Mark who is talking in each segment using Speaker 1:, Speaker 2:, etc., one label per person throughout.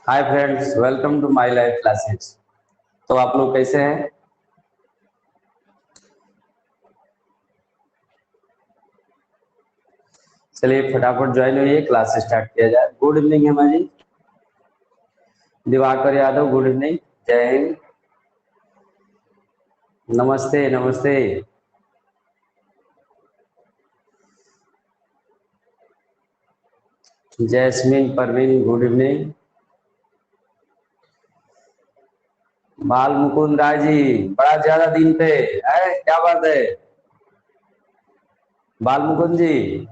Speaker 1: Hi friends, welcome to my life classes. तो आप लोग कैसे हैं? चलिए फटाफट ज्वाइन होइए, क्लास स्टार्ट किया जाए। Good evening Hema ji. Diwakar Yadav, good evening. जय हिंद। नमस्ते नमस्ते। Jasmine Parveen, good evening. बाल मुकुंद राय जी, बड़ा ज्यादा दिन पे है, क्या बात है बाल मुकुंद जी?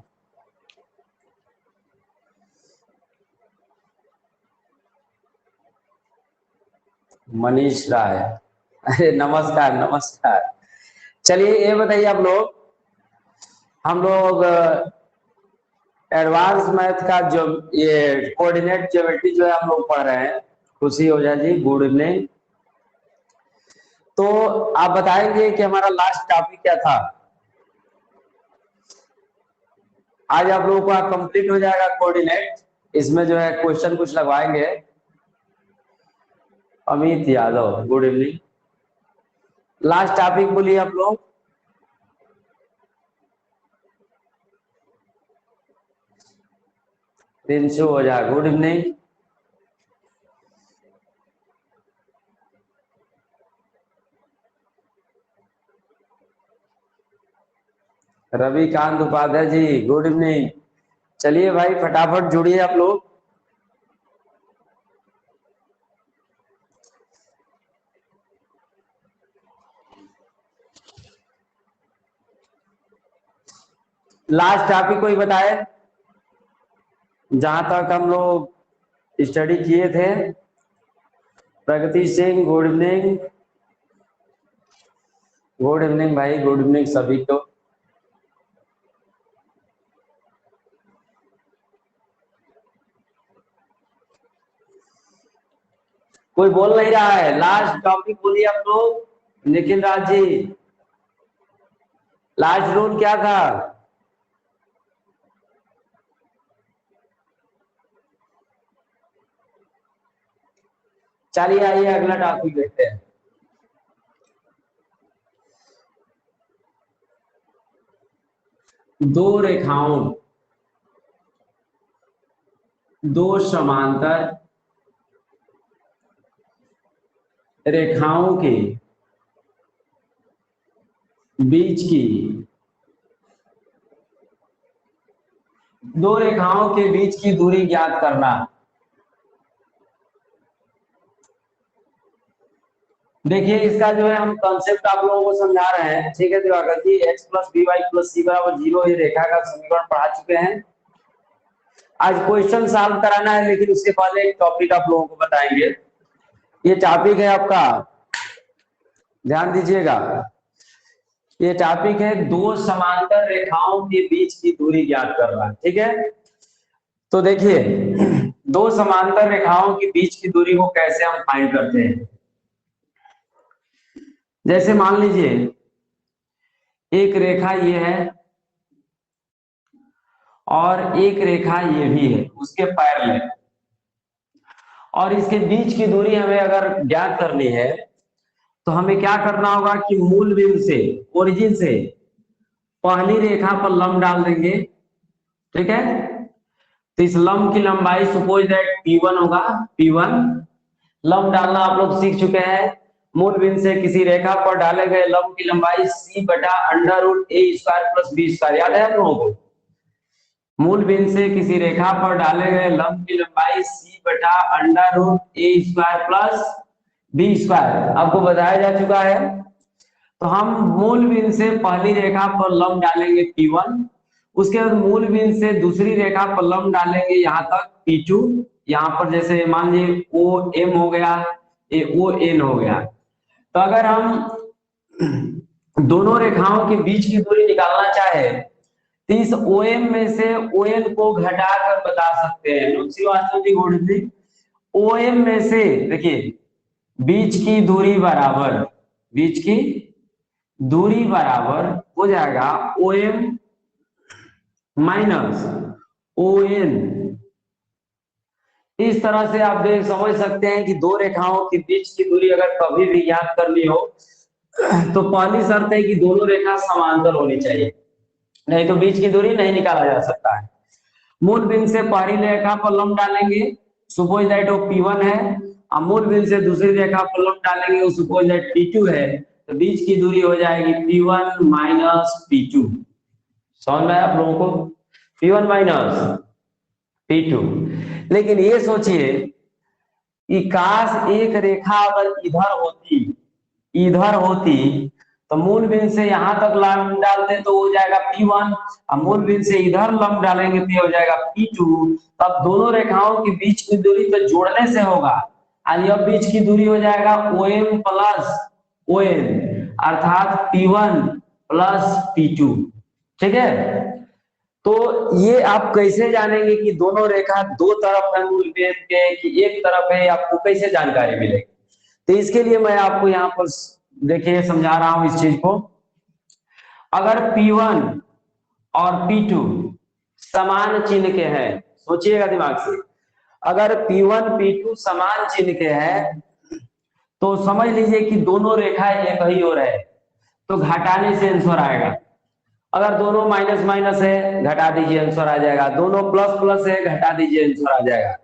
Speaker 1: मनीष राय, अरे नमस्कार नमस्कार। चलिए ये बताइए आप लोग, हम लोग एडवांस मैथ का जो ये कोऑर्डिनेट ज्योमेट्री जो है हम लोग पढ़ रहे हैं। खुशी ओझा जी, गुड इवनिंग। तो आप बताएंगे कि हमारा लास्ट टॉपिक क्या था। आज आप लोगों का कंप्लीट हो जाएगा कोऑर्डिनेट। इसमें जो है क्वेश्चन कुछ लगवाएंगे। Amit Yadav, good evening. Last topic बोलिए आप लोग। प्रिंसू ओझा, good evening. Ravikant Upadhyay ji, good evening. चलिए भाई फटाफट जुड़िए आप लोग। लास्ट टॉपिक कोई बताए जहां तक हम लोग स्टडी किए थे। Pragati Singh, good evening. Good evening भाई, गुड इवनिंग सभी को। कोई बोल नहीं रहा है, लास्ट टॉपिक बोलिए आप लोग। निखिल राज जी, लास्ट रूल क्या था? चलिए आइए अगला टॉपिक देखते हैं। दो रेखाओं, दो समांतर रेखाओं के बीच की, दो रेखाओं के बीच की दूरी ज्ञात करना। देखिए इसका जो है हम कॉन्सेप्ट आप लोगों को समझा रहे हैं, ठीक है Diwakar ji. X plus B Y plus C बराबर जीरो, ये रेखा का समीकरण पढ़ा चुके हैं। आज क्वेश्चन सॉल्व कराना है, लेकिन उससे पहले एक टॉपिक आप लोगों को बताएंगे। ये टॉपिक है आपका, ध्यान दीजिएगा। ये टॉपिक है दो समांतर रेखाओं के बीच की दूरी ज्ञात करना, ठीक है। तो देखिए दो समांतर रेखाओं के बीच की दूरी को कैसे हम फाइंड करते हैं। जैसे मान लीजिए एक रेखा ये है और एक रेखा ये भी है उसके पैरेलल, और इसके बीच की दूरी हमें अगर ज्ञात करनी है तो हमें क्या करना होगा कि मूल बिंदु से, ओरिजिन से पहली रेखा पर लंब डाल देंगे, ठीक है। तो इस लंब की लंबाई सपोज दैट P1 होगा। P1 लंब डालना आप लोग सीख चुके हैं। मूल बिंदु से किसी रेखा पर डाले गए लंब की लंबाई c बटा under root A square plus B square, याद है आप लोगों को? मूल बिंदु से किसी रेखा पर डाले गए लंब की लंबाई c बटा under root A square plus B square आपको बताया जा चुका है। तो हम मूल बिंदु से पहली रेखा पर लंब डालेंगे P1, उसके बाद मूल बिंदु से दूसरी रेखा पर लंब डालेंगे यहाँ तक P2। यहाँ पर जैसे मान लीजिए OM हो गया, ये ON हो गया। तो अगर हम दोनों रेखाओं के बीच की दूरी निकालना चाहे तो इस OM में से ON को घटाकर बता सकते हैं। Srivastava ji, good evening. OM में से देखिए बीच की दूरी बराबर, बीच की दूरी बराबर हो जाएगा OM माइनस ON इस तरह से आप देख समझ सकते हैं कि दो रेखाओं के बीच की दूरी अगर कभी भी ज्ञात करनी हो तो पहली शर्त है कि दोनों रेखा समांतर होनी चाहिए, नहीं तो बीच की दूरी नहीं निकाला जा सकता है। मूल बिंदु से पहली रेखा पर लंब डालेंगे, सपोज दैट वो P1 है, और मूल बिंदु से दूसरी रेखा पर लंब डालेंगे, वो सपोज दैट P2 है, तो बीच की दूरी हो जाएगी P1 माइनस P2। समझ में आया आप लोगों को? P1 minus P2। लेकिन ये सोचिए कि काश एक रेखा अगर इधर होती तो मूल बिंदु से यहां तक लंब डालते तो हो जाएगा P1, और मूल बिंदु से इधर लंब डालेंगे तो हो जाएगा P2। तब दोनों रेखाओं के बीच की दूरी तो जोड़ने से होगा, और यह बीच की दूरी हो जाएगा OM प्लस ON, अर्थात P1 प्लस P2। ठीक है, तो ये आप कैसे जानेंगे कि दोनों रेखा दो तरफ है मूल बिंदु के कि एक तरफ है, आपको कैसे जानकारी मिलेगी? तो इसके लिए मैं आपको यहाँ पर देखिए समझा रहा हूं इस चीज को। अगर P1 और P2 समान चिन्ह के हैं, सोचिएगा दिमाग से, अगर P1 P2 समान चिन्ह के हैं तो समझ लीजिए कि दोनों रेखाएं एक ही हो रहे, तो घटाने से आंसर आएगा। अगर दोनों माइनस माइनस है घटा दीजिए आंसर आ जाएगा, दोनों प्लस प्लस है घटा दीजिए आंसर आ जाएगा।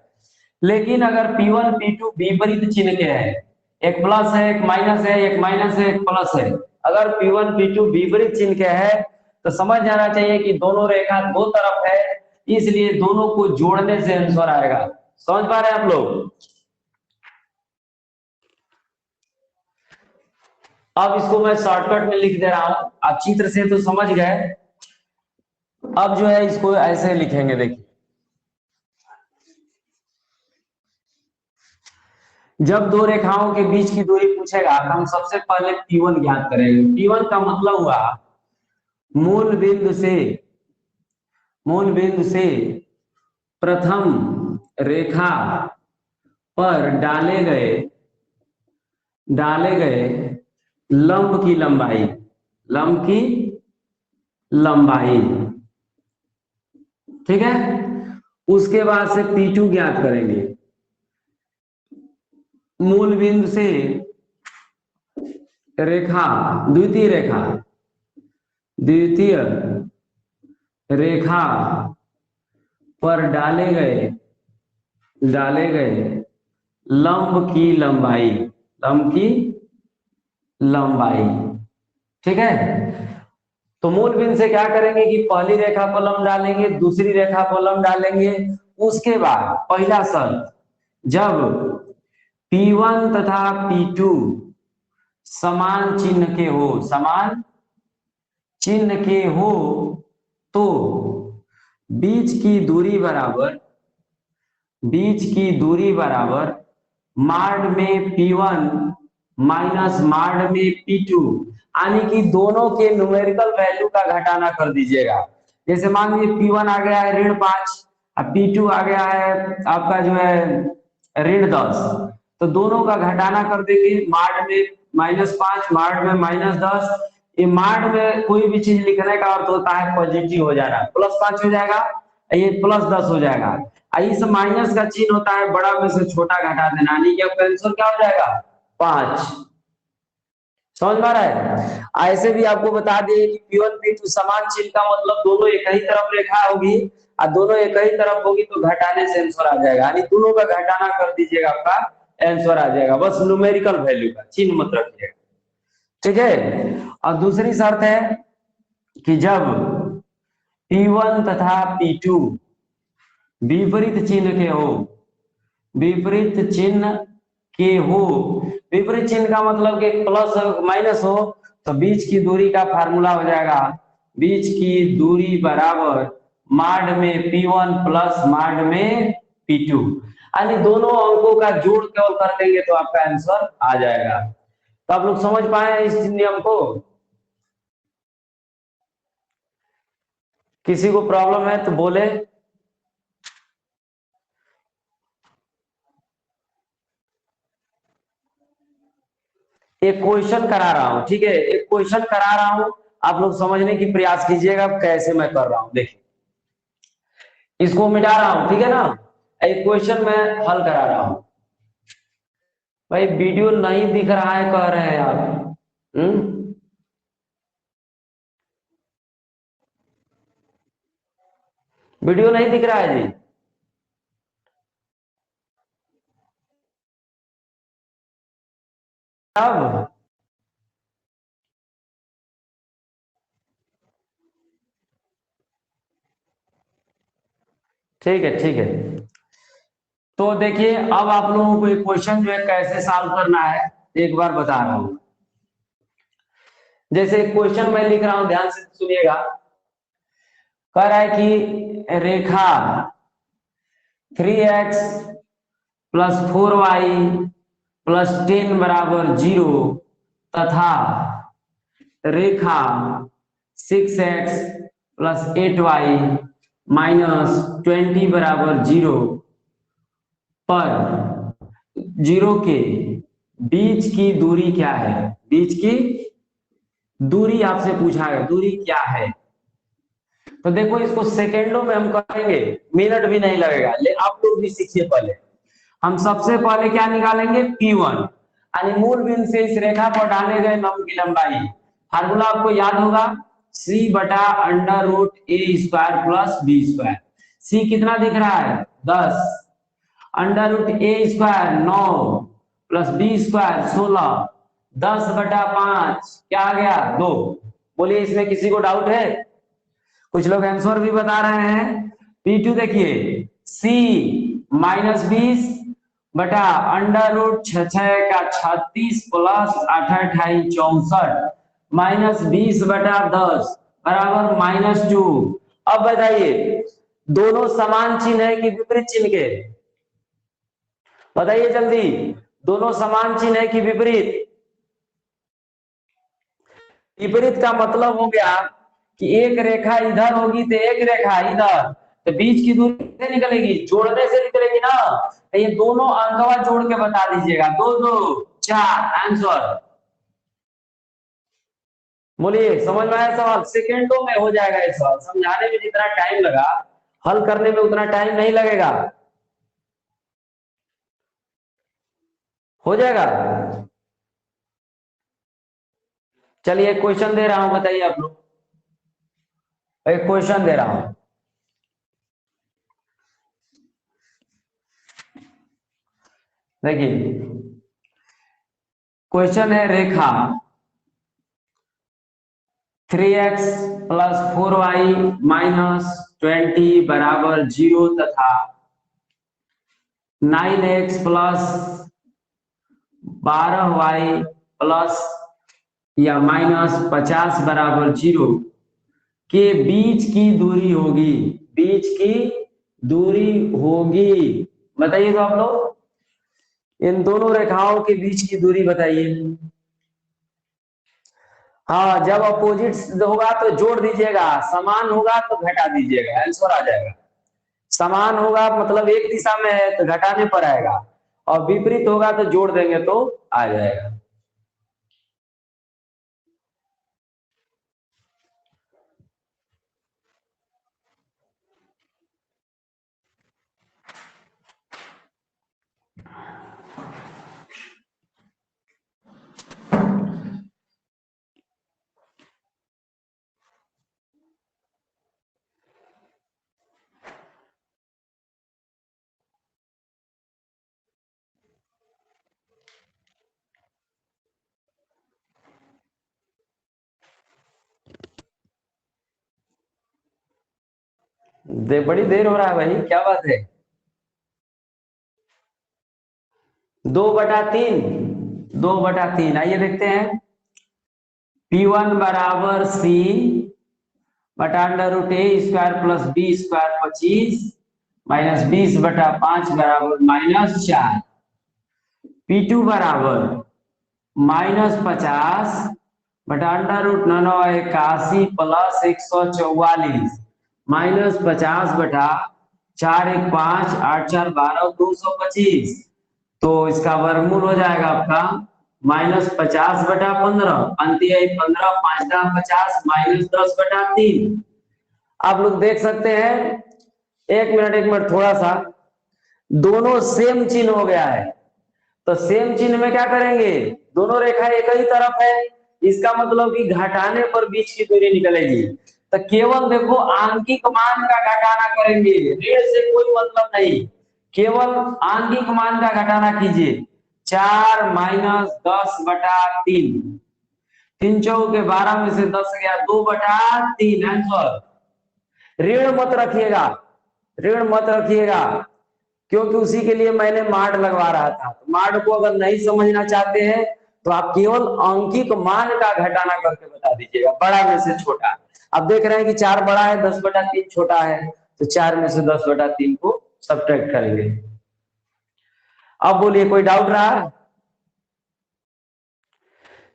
Speaker 1: लेकिन अगर P1 P2 विपरीत चिन्ह के हैं, एक प्लस है एक माइनस है, एक माइनस है एक प्लस है, अगर P1 P2 विपरीत चिन्ह के है तो समझ जाना चाहिए कि दोनों रेखा दो तरफ है, इसलिए दोनों को जोड़ने से आंसर आएगा। समझ पा रहे हैं आप लोग? अब इसको मैं शॉर्टकट में लिख दे रहा हूं, आप चित्र से तो समझ गए, अब जो है इसको ऐसे लिखेंगे। देखिए जब दो रेखाओं के बीच की दूरी पूछेगा तो हम सबसे पहले P1 ज्ञात करेंगे। P1 का मतलब हुआ मूल बिंदु से प्रथम रेखा पर डाले गए लंब की लंबाई, ठीक है। उसके बाद से P2 ज्ञात करेंगे, मूल बिंदु से द्वितीय रेखा पर डाले गए लंब की लंबाई, ठीक है। तो मूल बिंदु से क्या करेंगे कि पहली रेखा पर लंब डालेंगे, दूसरी रेखा पर लंब डालेंगे। उसके बाद पहला शर्त, जब P1 तथा P2 समान चिन्ह के हो तो बीच की दूरी बराबर माड में P1 माइनस माड में P2, यानी कि दोनों के न्यूमेरिकल वैल्यू का घटाना कर दीजिएगा। जैसे मान लीजिए P1 आ गया है -5 और P2 आ गया है आपका जो है -10, तो दोनों का घटाना कर देंगे, माड में -5 माड में -10। ये माड में कोई भी चीज लिखने का अर्थ होता है पॉजिटिव हो जाना, +5 हो जाएगा, ये +10 हो जाएगा। इस माइनस का चिन्ह होता है बड़ा में से छोटा घटा देना, यानी कि आपका आंसर क्या हो जाएगा 5। समझ में आ रहा है? ऐसे भी आपको बता दिए कि P1 P2 समान चिन्ह का मतलब दोनों एक ही तरफ रेखा होगी, और दोनों एक ही तरफ होगी तो घटाने से आंसर आ जाएगा, यानी दोनों का घटाना कर दीजिएगा, आपका आंसर आ जाएगा। बस न्यूमेरिकल वैल्यू का चिन्ह मत रखिएगा, ठीक है। और दूसरी शर्त है कि जब P1 तथा P2 विपरीत चिन्ह का मतलब कि प्लस माइनस हो, तो बीच की दूरी का फार्मूला हो जाएगा, बीच की दूरी बराबर माड में P1 प्लस माड में P2, यानी दोनों अंकों का जोड़ केवल कर देंगे तो आपका आंसर आ जाएगा। तो आप लोग समझ पाए इस नियम को? किसी को प्रॉब्लम है तो बोले। एक क्वेश्चन करा रहा हूं, ठीक है, एक क्वेश्चन करा रहा हूं, आप लोग समझने की प्रयास कीजिएगा कैसे मैं कर रहा हूं। देखिए इसको मिटा रहा हूं, ठीक है ना। एक क्वेश्चन मैं हल करा रहा हूं। भाई वीडियो नहीं दिख रहा है कह रहे हैं आप। वीडियो नहीं दिख रहा है जी। अब ठीक है ठीक है। तो देखिए अब आप लोगों को एक क्वेश्चन जो है कैसे सॉल्व करना है एक बार बता रहा हूं। जैसे क्वेश्चन मैं लिख रहा हूं, ध्यान से सुनिएगा। कह रहा है कि रेखा 3x प्लस 4y प्लस 10 बराबर 0 तथा रेखा 6x प्लस 8y माइनस 20 बराबर 0 पर 0 के बीच की दूरी क्या है? बीच की दूरी आपसे पूछा है, दूरी क्या है? तो देखो इसको सेकेंडों में हम करेंगे, मिनट भी नहीं लगेगा। ले आप लोग भी सीखिए। पहले हम सबसे पहले क्या निकालेंगे? P1 यानी मूल बिंदु से इस रेखा पर डाले गए लंब की लंबाई। फार्मूला आपको याद होगा, c बटा under root A square plus B square. c कितना दिख रहा है? 10, under root A square 9 plus B square 16, 10 बटा 5 क्या आ गया? 2। बोलिए इसमें किसी को डाउट है? कुछ लोग आंसर भी बता रहे हैं। P2 देखिए, c माइनस 20 बटा अंडर रूट 6 का 36 प्लस 8 28 64 माइनस 20 बटा 10 बराबर -2। अब बताइए दोनों समान चिन्ह है कि विपरीत चिन्ह के? बताइए जल्दी, दोनों समान चिन्ह है कि विपरीत? विपरीत का मतलब हो गया कि एक रेखा इधर होगी तो एक रेखा इधर, तो बीच की दूरी कैसे निकलेगी? जोड़ने से निकलेगी ना। तो ये दोनों अंकवा जोड़ के बता दीजिएगा। 2 2 4 आंसर। बोलिए समझ में आया सवाल? सेकेंडों में हो जाएगा ये सवाल। समझाने में जितना टाइम लगा हल करने में उतना टाइम नहीं लगेगा। हो जाएगा। चलिए क्वेश्चन दे रहा हूं, बताइए आप लोग। एक क्वेश्चन दे रहा हूं, देखिए क्वेश्चन है रेखा 3x प्लस 4y माइनस 20 बराबर 0 तथा 9x प्लस 12y प्लस या माइनस 50 बराबर 0 के बीच की दूरी होगी। बीच की दूरी होगी, बताइए तो आप लोग। इन दोनों रेखाओं के बीच की दूरी बताइए। हाँ, जब अपोजिट होगा तो जोड़ दीजिएगा, समान होगा तो घटा दीजिएगा, आंसर आ जाएगा। समान होगा मतलब एक दिशा में है तो घटाने पर आएगा, और विपरीत होगा तो जोड़ देंगे तो आ जाएगा। बड़ी देर हो रहा है भाई, क्या बात है? 2/3, 2/3। आइए देखते हैं। P1 बराबर C बटा under root A square plus B square 25 minus 20/5 बराबर -4। P2 बराबर -50 बटा अंडर रूट 981 प्लस 144 -50/4 1 5 8 4 12 225। तो इसका वर्गमूल हो जाएगा आपका -50/15 अंतिम 15 5 50 -10/3। आप लोग देख सकते हैं। एक मिनट थोड़ा सा दोनों सेम चिन्ह हो गया है, तो सेम चिन्ह में क्या करेंगे, दोनों रेखा एक ही तरफ है, इसका मतलब कि घटाने पर बीच की दूरी निकलेगी। तो केवल देखो आंकिक मान का घटाना करेंगे, ऋण से कोई मतलब नहीं, केवल आंकिक मान का घटाना कीजिए। 4 माइनस 10/3, 3 चौके 12 में से 10 गया, 2/3 आंसर। ऋण मत रखिएगा, ऋण मत रखिएगा, क्योंकि उसी के लिए मैंने मार्ड लगवा रहा था। मार्ड को अगर नहीं समझना चाहते हैं तो आप केवल अंकिक मान का घटाना करके बता दीजिएगा, बड़ा में से छोटा। अब देख रहे हैं कि 4 बड़ा है, 10/3 छोटा है, तो 4 में से 10/3 को सब्ट्रैक्ट करेंगे। अब बोलिए कोई डाउट रहा?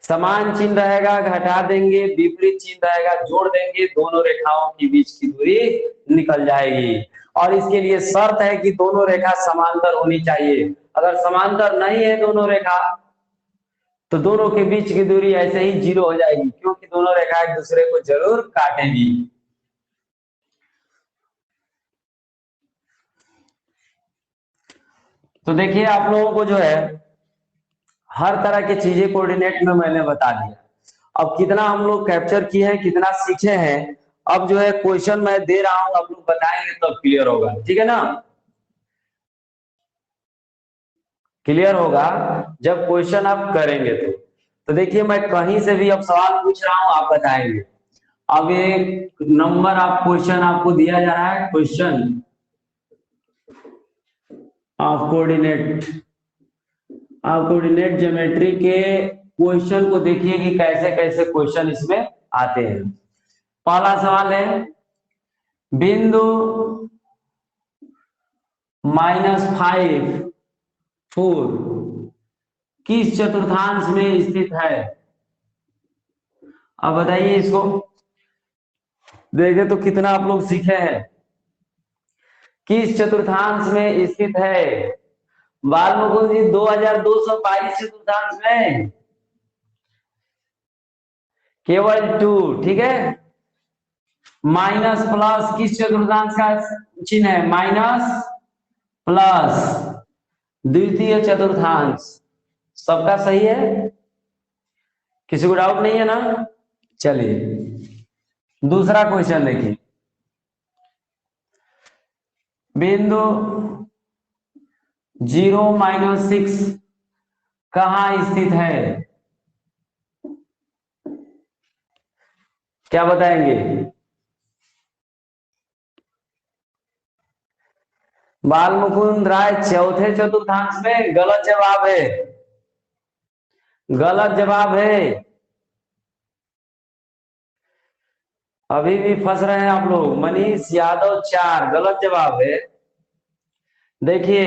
Speaker 1: समान चिन्ह रहेगा घटा देंगे, विपरीत चिन्ह रहेगा जोड़ देंगे, दोनों रेखाओं के बीच की दूरी निकल जाएगी। और इसके लिए शर्त है कि दोनों रेखा समांतर होनी चाहिए। अगर समांतर नहीं है दोनों रेखा, तो दोनों के बीच की दूरी ऐसे ही 0 हो जाएगी, क्योंकि दोनों रेखा एक दूसरे को जरूर काटेंगी। तो देखिए आप लोगों को जो है हर तरह की चीजें कोऑर्डिनेट में मैंने बता दिया। अब कितना हम लोग कैप्चर किए हैं, कितना सीखे हैं, अब जो है क्वेश्चन मैं दे रहा हूं, आप लोग बताएंगे तब क्लियर होगा, ठीक है ना? क्लियर होगा जब क्वेश्चन आप करेंगे तो देखिए मैं कहीं से भी अब सवाल पूछ रहा हूं, आप बताएंगे। अब एक नंबर आप क्वेश्चन आपको दिया जा रहा है, क्वेश्चन ऑफ कोऑर्डिनेट, आप कोऑर्डिनेट ज्योमेट्री के क्वेश्चन को देखिए कि कैसे कैसे क्वेश्चन इसमें आते हैं। पहला सवाल है, बिंदु -5 4 किस चतुर्थांश में स्थित है? अब बताइए इसको, देखे तो कितना आप लोग सीखे हैं। किस चतुर्थांश में स्थित है? बाल मुकुंद जी 2222 चतुर्थांश में केवल 2, ठीक है। माइनस प्लस किस चतुर्थांश का चिन्ह है? माइनस प्लस द्वितीय चतुर्थांश। सबका सही है, किसी को डाउट नहीं है ना? चलिए दूसरा क्वेश्चन देखिए, बिंदु 0-6 कहाँ स्थित है? क्या बताएंगे? बाल मुकुंद राय चौथे चतुर्थांश में, गलत जवाब है, गलत जवाब है। अभी भी फंस रहे हैं आप लोग। मनीष यादव 4, गलत जवाब है। देखिए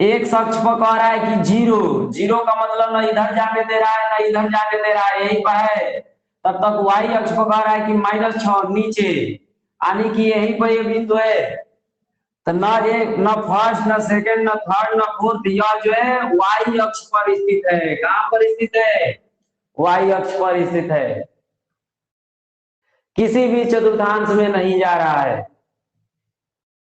Speaker 1: एक शख्स पर कह रहा है कि 0, 0 का मतलब ना इधर जाने दे रहा है ना इधर जाने दे रहा है, यही पर है। तब तक वाई अक्ष पर कह रहा है कि -6 नीचे, यानी कि यही पर ये बिंदु है। तो ना एक ना फर्स्ट ना सेकंड ना थर्ड ना फोर्थ, यह जो है वाई अक्ष पर स्थित है। कहां पर स्थित है? वाई अक्ष पर स्थित है, किसी भी चतुर्थांश में नहीं जा रहा है।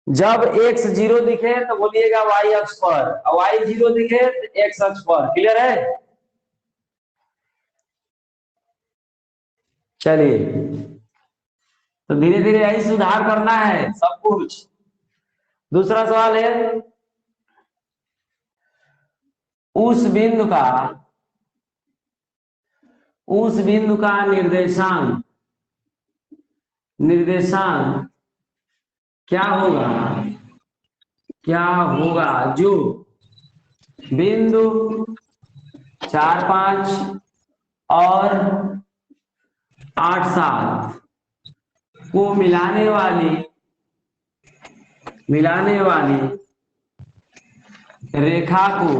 Speaker 1: जब x 0 दिखे तो बोलिएगा y अक्ष पर, और y 0 दिखे तो x अक्ष पर। क्लियर है? चलिए तो धीरे धीरे यही सुधार करना है सब कुछ। दूसरा सवाल है, उस बिंदु का निर्देशांक क्या होगा? क्या होगा जो बिंदु 4, 5 और 8, 7 को मिलाने वाली रेखा को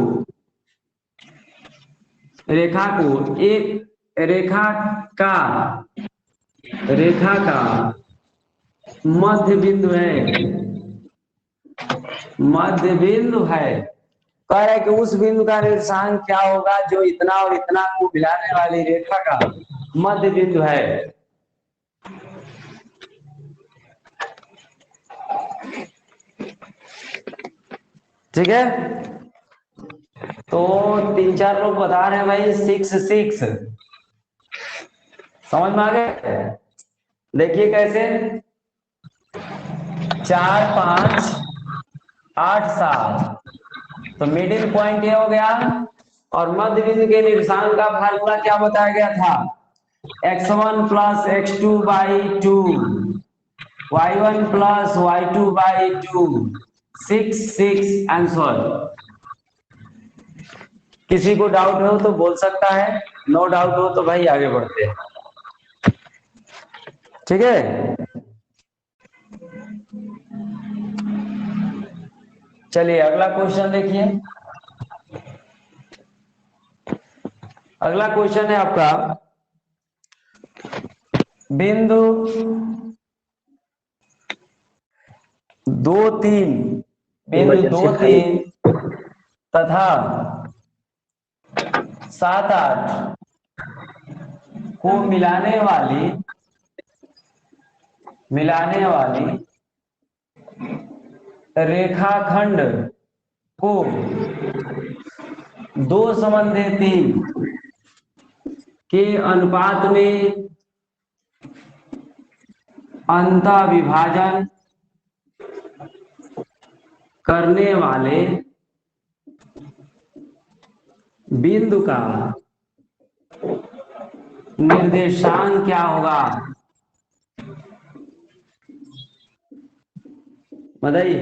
Speaker 1: एक रेखा का मध्य बिंदु है। कह रहे कि उस बिंदु का निर्देशांक क्या होगा जो इतना और इतना को मिलाने वाली रेखा का मध्य बिंदु है। ठीक है, तो 3-4 लोग बता रहे हैं भाई 6 समझ में आ गए। देखिए कैसे, 4 5 8 7, तो मिडिल पॉइंट ये हो गया। और मध्य बिंदु के निर्देशांक का फार्मूला क्या बताया गया था, x1 plus x2 by 2, y1 plus y2 by 2, 6 6 answer. किसी को डाउट हो तो बोल सकता है, नो डाउट हो तो भाई आगे बढ़ते हैं। ठीक है, चलिए अगला क्वेश्चन देखिए। अगला क्वेश्चन है आपका, बिंदु 2 3, बिंदु 2 3 तथा 7 8 को मिलाने वाली रेखाखंड को 2 संबंधी 3 के अनुपात में अंतःविभाजन करने वाले बिंदु का निर्देशांक क्या होगा, बताइए।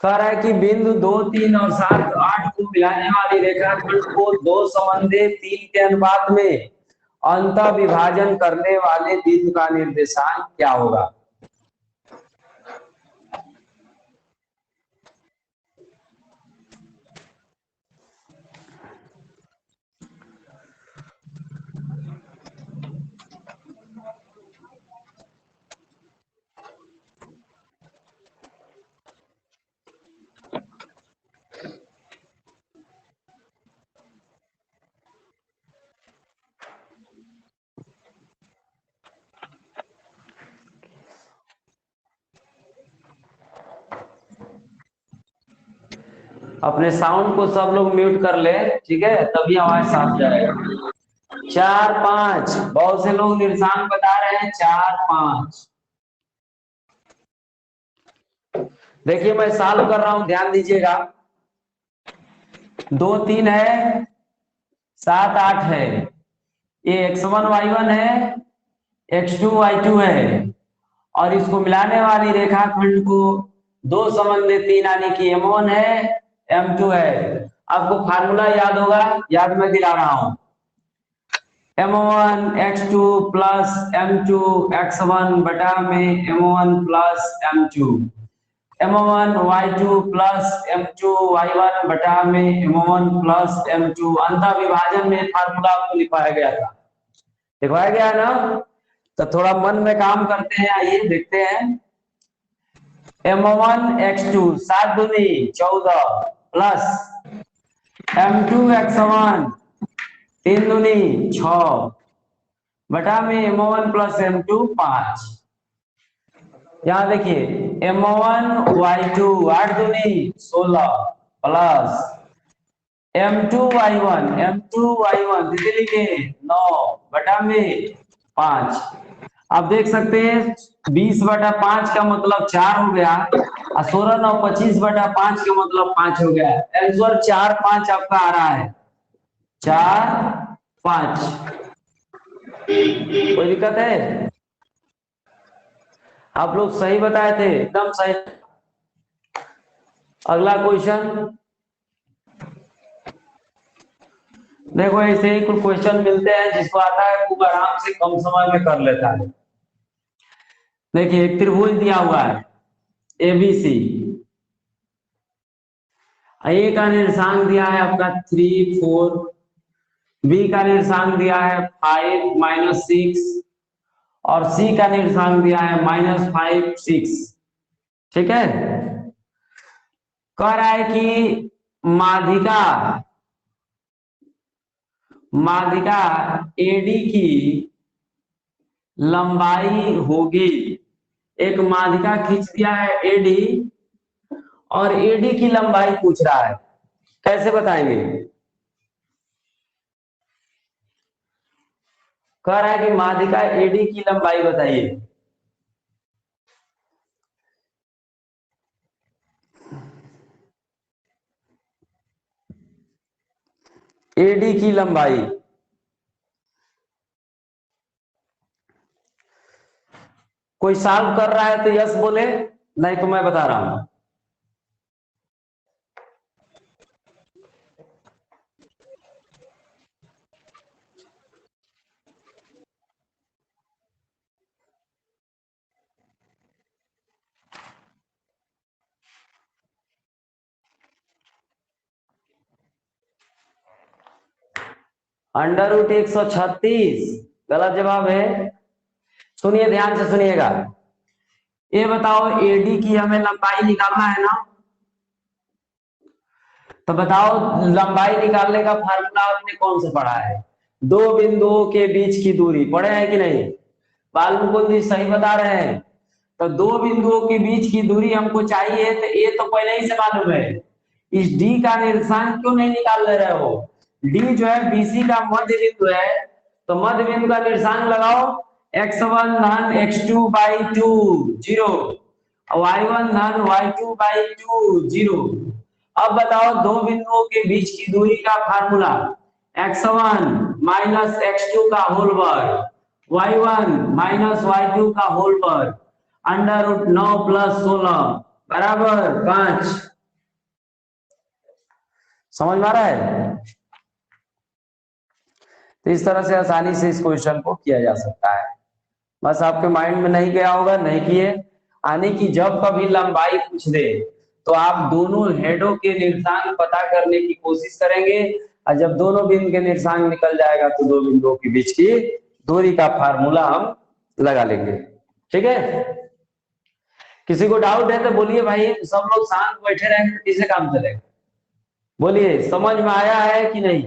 Speaker 1: कह रहा है कि बिंदु 2 3 और 7 8 को मिलाने वाली रेखाखंड को 2 संबंधी 3 के अनुपात में अंतःविभाजन करने वाले बिंदु का निर्देशांक क्या होगा। अपने साउंड को सब लोग म्यूट कर ले, ठीक है, तभी आवाज साफ जाएगा। 4 5, बहुत से लोग निर्देशांक बता रहे हैं 4 5। देखिए मैं सॉल्व कर रहा हूं, ध्यान दीजिएगा। 2 3 है, 7 8 है, ये x1 y1 है, x2 y2 है, और इसको मिलाने वाली रेखाखंड को 2 संबंधी 3 यानी कि m1 है m2 है। आपको फार्मूला याद होगा, याद मैं दिला रहा हूं, m1 x2 plus m2 x1 बटा में m1 plus m2, m1 y2 plus m2 y1 बटा में m1 प्लस m2। अंतः विभाजन में फार्मूला आपको लिखवाया गया था, लिखवाया गया ना, तो थोड़ा मन में काम करते हैं, आइए देखते हैं। m1 x2 7 दूनी 14 प्लस m2 x1 3 दूनी 6 बटा में m1 प्लस m2 5। यहाँ देखिए m1 y2 8 दूनी 16 प्लस m2 y1 दिल्ली के 9 बटा में 5। आप देख सकते हैं 20 बटा 5 का मतलब 4 हो गया, और 16 9 25 बटा 5 का मतलब 5 हो गया। आंसर 4 5 आपका आ रहा है, 4 5। कोई दिक्कत है? आप लोग सही बताए थे, एकदम सही। अगला क्वेश्चन देखो, ऐसे ही कुछ क्वेश्चन मिलते हैं, जिसको आता है खूब आराम से कम समय में कर लेता है। देखिए एक त्रिभुज दिया हुआ है एबीसी, ए का निर्देशांक दिया है आपका 3 4, बी का निर्देशांक दिया है 5 -6, और सी का निर्देशांक दिया है -5 6। ठीक है, कह रहा है कि माध्यिका एडी की लंबाई होगी। एक माध्यिका खींच दिया है एडी, और एडी की लंबाई पूछ रहा है, कैसे बताएंगे? कह रहा है कि माध्यिका एडी की लंबाई बताइए। एडी की लंबाई, कोई सॉल्व कर रहा है तो यस बोले, नहीं तो मैं बता रहा हूं। √136 गलत जवाब है। सुनिए, ध्यान से सुनिएगा। ये बताओ, एडी की हमें लंबाई निकालना है ना, तो बताओ लंबाई निकालने का फार्मूला आपने कौन सा पढ़ा है? दो बिंदुओं के बीच की दूरी पढ़े हैं कि नहीं? बालमुकुंद जी सही बता रहे हैं। तो दो बिंदुओं के बीच की दूरी हमको चाहिए, तो ये तो पहले ही से मालूम है। इस डी का निर्देशांक क्यों नहीं निकाल ले रहे हो? डी जो है बीसी का मध्य बिंदु है, तो मध्य बिंदु का निर्देशांक लगाओ। x1 धन x2 बाई 2 0, y1 धन y2 बाई 2 0। अब बताओ दो बिंदुओं के बीच की दूरी का फार्मूला, x1 माइनस x2 का होल वर्ग, y1 माइनस y2 का होल वर्ग, √9 + 16 बराबर 5। समझ में आ रहा है? तो इस तरह से आसानी से इस क्वेश्चन को किया जा सकता है। बस आपके माइंड में नहीं गया होगा, नहीं किए, यानी कि जब कभी लंबाई पूछ दे तो आप दोनों हेडों के निर्देशांक पता करने की कोशिश करेंगे, और जब दोनों बिंदु के निर्देशांक निकल जाएगा तो दो बिंदुओं के बीच की दूरी का फार्मूला हम लगा लेंगे। ठीक है? किसी को डाउट है तो बोलिए भाई, सब लोग शांत बैठे रहेंगे तो किसे काम चलेगा? बोलिए, समझ में आया है कि नहीं?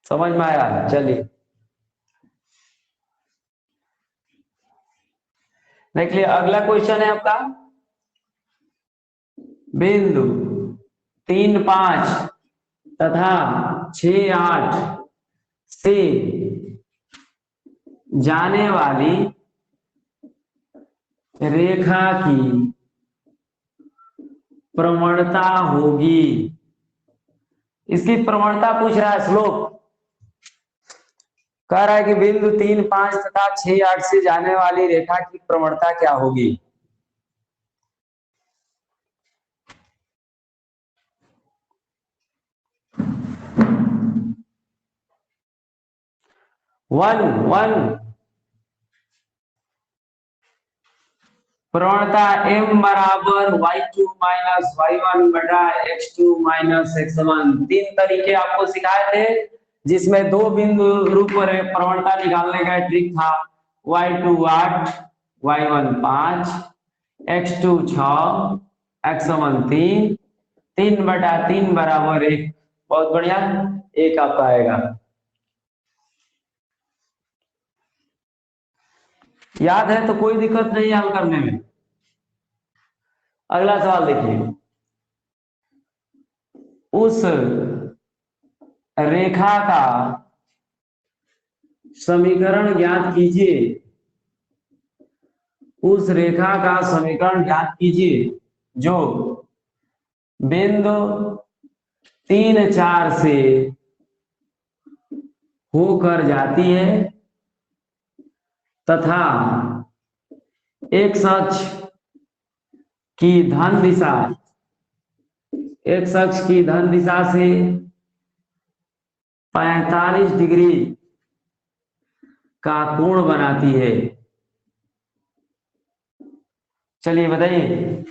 Speaker 1: समझ में आया? चलिए देखिए, अगला क्वेश्चन है आपका। बिंदु 3, 5 तथा 6, 8 से जाने वाली रेखा की प्रवणता होगी। इसकी प्रवणता पूछ रहा है, श्लोक कह रहा है कि बिंदु 3, 5 तथा 6, 8 से जाने वाली रेखा की प्रवणता क्या होगी? वन वन प्रवणता m बराबर y2 माइनस y1 बटा x2 माइनस x1। तीन तरीके आपको सिखाए थे, जिसमें दो बिंदु रूप प्रवणता निकालने का ट्रिक था। y2 8, y1 5, x2 6, x1 3, 3/3 बराबर 1। बहुत बढ़िया, एक आपका आएगा। याद है तो कोई दिक्कत नहीं हल करने में। अगला सवाल देखिए, उस रेखा का समीकरण ज्ञात कीजिए। उस रेखा का समीकरण ज्ञात कीजिए जो बिंदु 3, 4 से होकर जाती है तथा एक्स अक्ष की धन दिशा, एक्स अक्ष की धन दिशा से 45 डिग्री का कोण बनाती है। चलिए बताइए,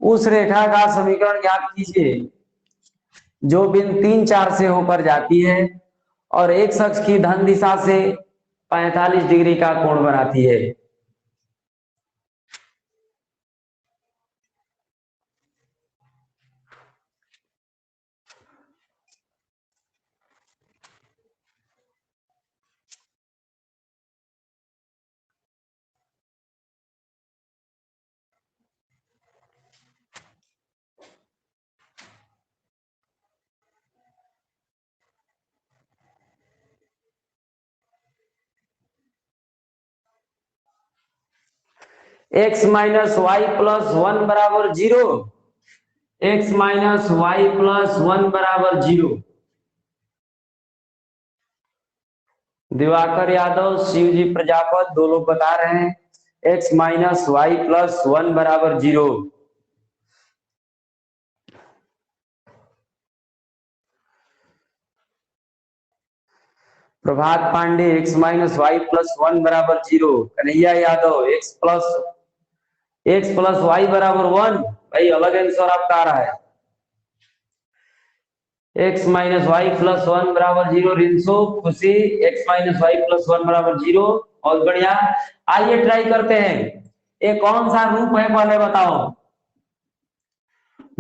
Speaker 1: उस रेखा का समीकरण ज्ञात कीजिए जो बिंदु 3, 4 से होकर जाती है और एक्स अक्ष की धन दिशा से 45 डिग्री का कोण बनाती है। x minus Y plus one बराबर 0, x minus Y plus one बराबर 0। दिवाकर यादव, शिवजी प्रजापत दो लोग बता रहे हैं x minus Y plus one बराबर 0। Prabhat Pandey x minus Y plus one बराबर 0। Kanhaiya Yadav x plus Y बराबर 1। भाई अलग आंसर आपका आ रहा है, x minus Y plus one बराबर 0। रिंसो खुशी x minus Y plus one बराबर 0। बहुत बढ़िया। आइए ट्राई करते हैं, ये कौन सा रूप है पहले बताओ।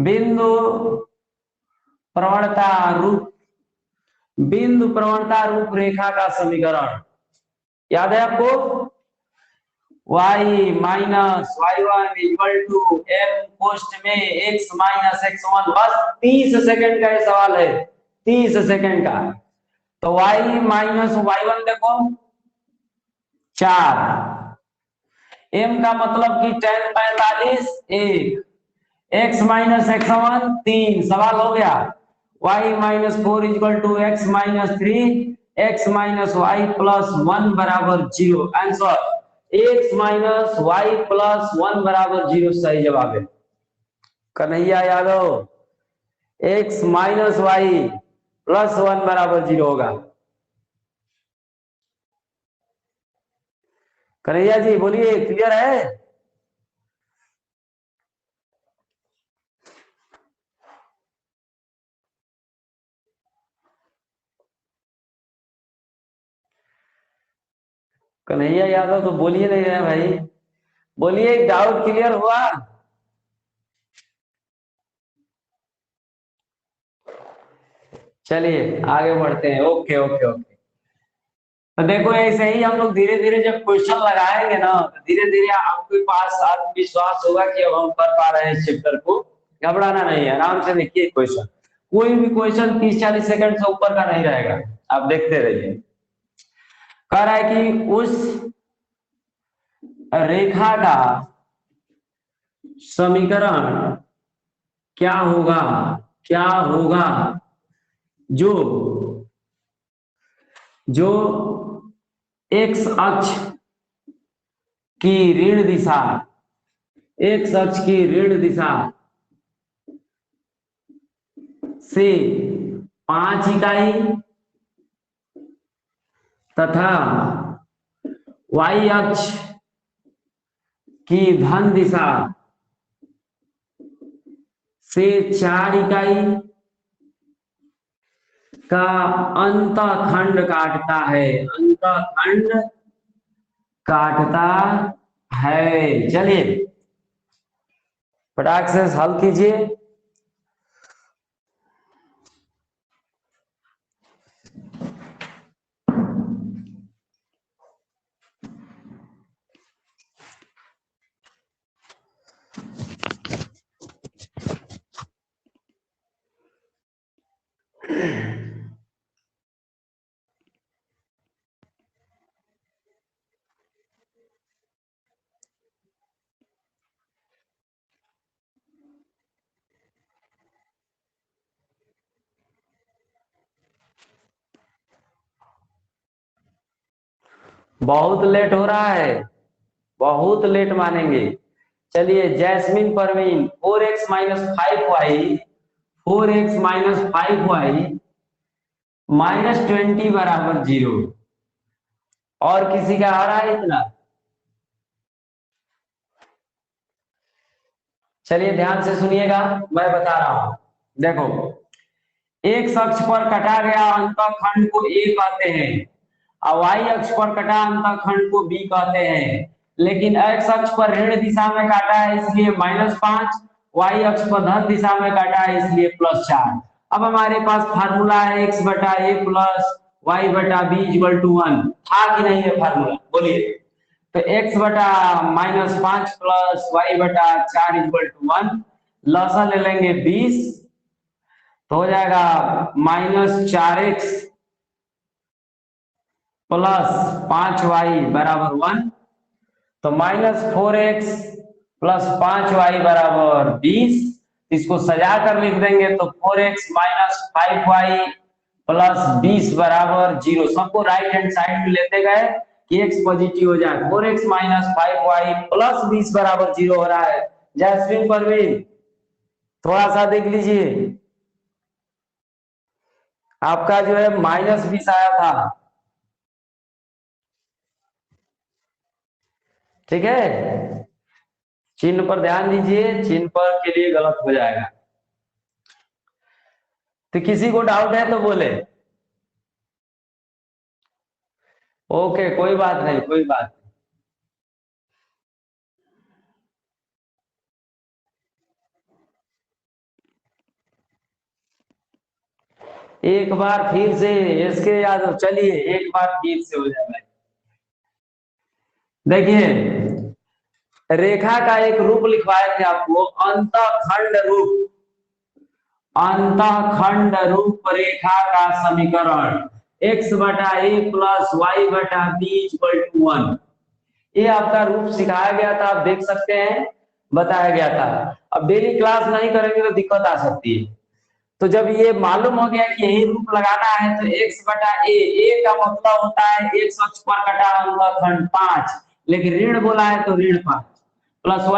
Speaker 1: बिंदु प्रवणता रूप, बिंदु प्रवणता रूप रेखा का समीकरण याद है आपको? y minus y one equal to m पोस्ट में x माइनस एक्स वन। बस 30 सेकंड का ये सवाल है, 30 सेकंड का। तो y माइनस वाई वन देखो 4, m का मतलब कि 10 45 1, x माइनस एक्स वन 3। सवाल हो गया। y minus four equal to x minus three, x minus Y plus one बराबर 0। Answer x minus Y plus one बराबर 0 सही जवाब है। Kanhaiya Yadav x minus Y plus one बराबर 0 होगा। कन्हैया जी बोलिए, क्लियर है? कन्हैया यादव तो बोलिए नहीं रहे भाई, बोलिए डाउट क्लियर हुआ? चलिए आगे बढ़ते हैं। Okay okay okay. तो देखो ऐसे ही हम लोग धीरे धीरे जब क्वेश्चन लगाएंगे ना, तो धीरे धीरे आपके पास आत्मविश्वास होगा कि अब हम कर पा रहे हैं इस चैप्टर को। घबराना नहीं है, आराम से देखिए क्वेश्चन। कोई भी क्वेश्चन 30-40 सेकंड से ऊपर का नहीं रहेगा, आप देखते रहिए। कह रहा है कि उस रेखा का समीकरण क्या होगा, क्या होगा जो जो एक्स अक्ष की ऋण दिशा, एक्स अक्ष की ऋण दिशा से 5 इकाई तथा वाई अक्ष की धन दिशा से 4 इकाई का अंतखंड काटता है, अंतखंड काटता है। चलिए फटाक से हल कीजिए। बहुत लेट हो रहा है, बहुत लेट मानेंगे। चलिए Jasmine Parveen 4x minus 5y, 4x minus 5y minus 20 बराबर 0। और किसी का आ रहा है इतना? चलिए ध्यान से सुनिएगा, मैं बता रहा हूं। देखो एक अक्ष पर कटा गया अंतखंड को A कहते हैं, और y अक्ष पर कटा अंतखंड को B कहते हैं। लेकिन x अक्ष पर ऋण दिशा में काटा है इसलिए -5, y अक्ष पर धन दिशा में काटा है इसलिए +4। अब हमारे पास फार्मूला है x बटा a प्लस y बटा b इक्वल टू 1। था कि नहीं है फार्मूला? बोलिए। तो x बटा -5 प्लस y बटा 4 इक्वल टू 1। लसा ले लेंगे 20, तो हो जाएगा -4x प्लस 5y बराबर 1। तो -4x प्लस 5y बराबर 20। इसको सजा कर लिख देंगे तो 4x माइनस 5y प्लस 20 बराबर 0। सबको राइट हैंड साइड में लेते गए कि x पॉजिटिव हो जाए। 4x माइनस 5y प्लस 20 बराबर 0 हो रहा है। जैस्मिन परवीन थोड़ा सा देख लीजिए, आपका जो है -20 आया था, ठीक है। चिन्ह पर ध्यान दीजिए, चिन्ह पर के लिए गलत हो जाएगा। तो किसी को डाउट है तो बोले। ओके, कोई बात नहीं, कोई बात नहीं। एक बार फिर से इसके यादव, चलिए एक बार फिर से हो जाए। देखिए, रेखा का एक रूप लिखवाए थे आपको, अंतःखंड रूप। अंतःखंड रूप रेखा का समीकरण x/a plus y/b equal to 1। ये आपका रूप सिखाया गया था, आप देख सकते हैं, बताया गया था। अब डेली क्लास नहीं करेंगे तो दिक्कत आ सकती है। तो जब ये मालूम हो गया कि यही रूप लगाना है तो x/a, a का मतलब होता है x अक्ष पर कटा अंतःखंड 5, लेकिन ऋण बोला है तो ऋण 5, प्लस y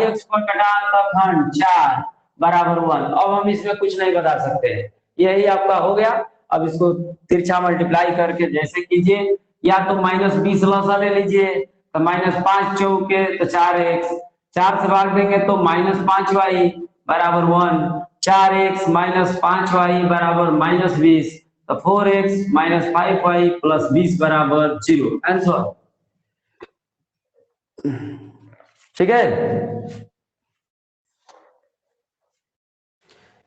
Speaker 1: अक्ष पर कटा अंतःखंड 4 बराबर 1। अब हम इसमें कुछ नहीं बता सकते हैं, यही आपका हो गया। अब इसको तिरछा मल्टीप्लाई करके जैसे कीजिए, या तो -20 लसा ले लीजिए, तो -5 चौके तो 4x, 4 से भाग देंगे तो -5y बराबर 1, 4x माइनस 5y बराबर -20, तो 4x माइनस 5y प्लस 20 बराबर 0। आंसर ठीक है।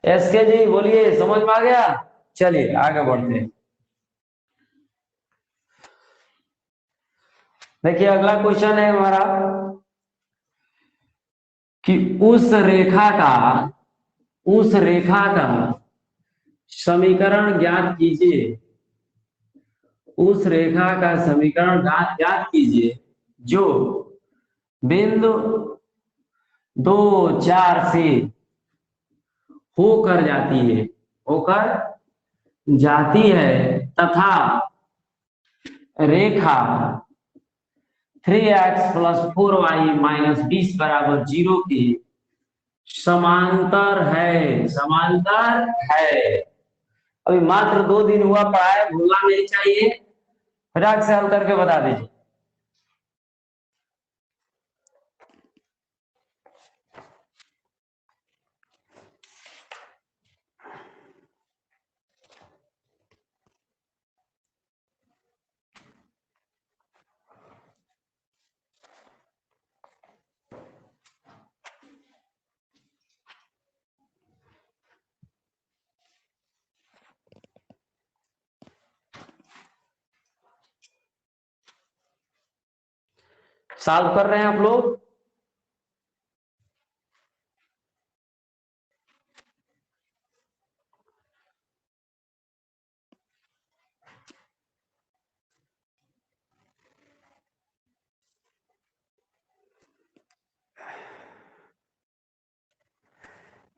Speaker 1: एसके जी बोलिए, समझ में आ गया? चलिए आगे बढ़ते हैं। देखिए अगला क्वेश्चन है हमारा कि उस रेखा का समीकरण ज्ञात कीजिए। उस रेखा का समीकरण ज्ञात कीजिए जो बिंदु 2 4 से होकर जाती है तथा रेखा 3x प्लस 4y माइनस 20 बराबर 0 की समांतर है। अभी मात्र 2 दिन हुआ पढ़ाया, भूलना नहीं चाहिए। फटाक से हल करके बता दीजिए। सॉल्व कर रहे हैं आप लोग?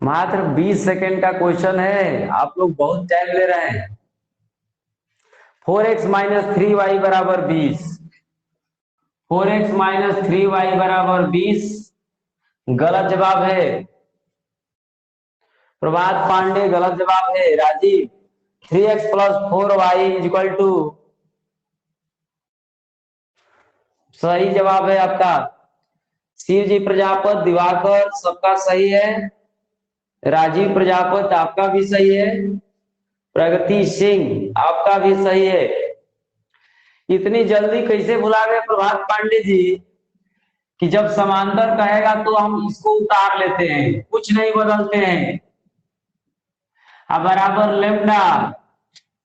Speaker 1: मात्र 20 सेकेंड का क्वेश्चन है, आप लोग बहुत टाइम ले रहे हैं। 4x माइनस 3y बराबर 20, 4x माइनस 3y बराबर 20 गलत जवाब है। प्रभात पांडे गलत जवाब है। Rajiv 3x plus 4y equal to, सही जवाब है आपका। शिव जी प्रजापत, दिवाकर सबका सही है। राजीव प्रजापत आपका भी सही है। प्रगति सिंह आपका भी सही है। इतनी जल्दी कैसे भुला गए प्रभात पांडे जी कि जब समांतर कहेगा तो हम इसको उतार लेते हैं, कुछ नहीं बदलते हैं। अब बराबर लेमडा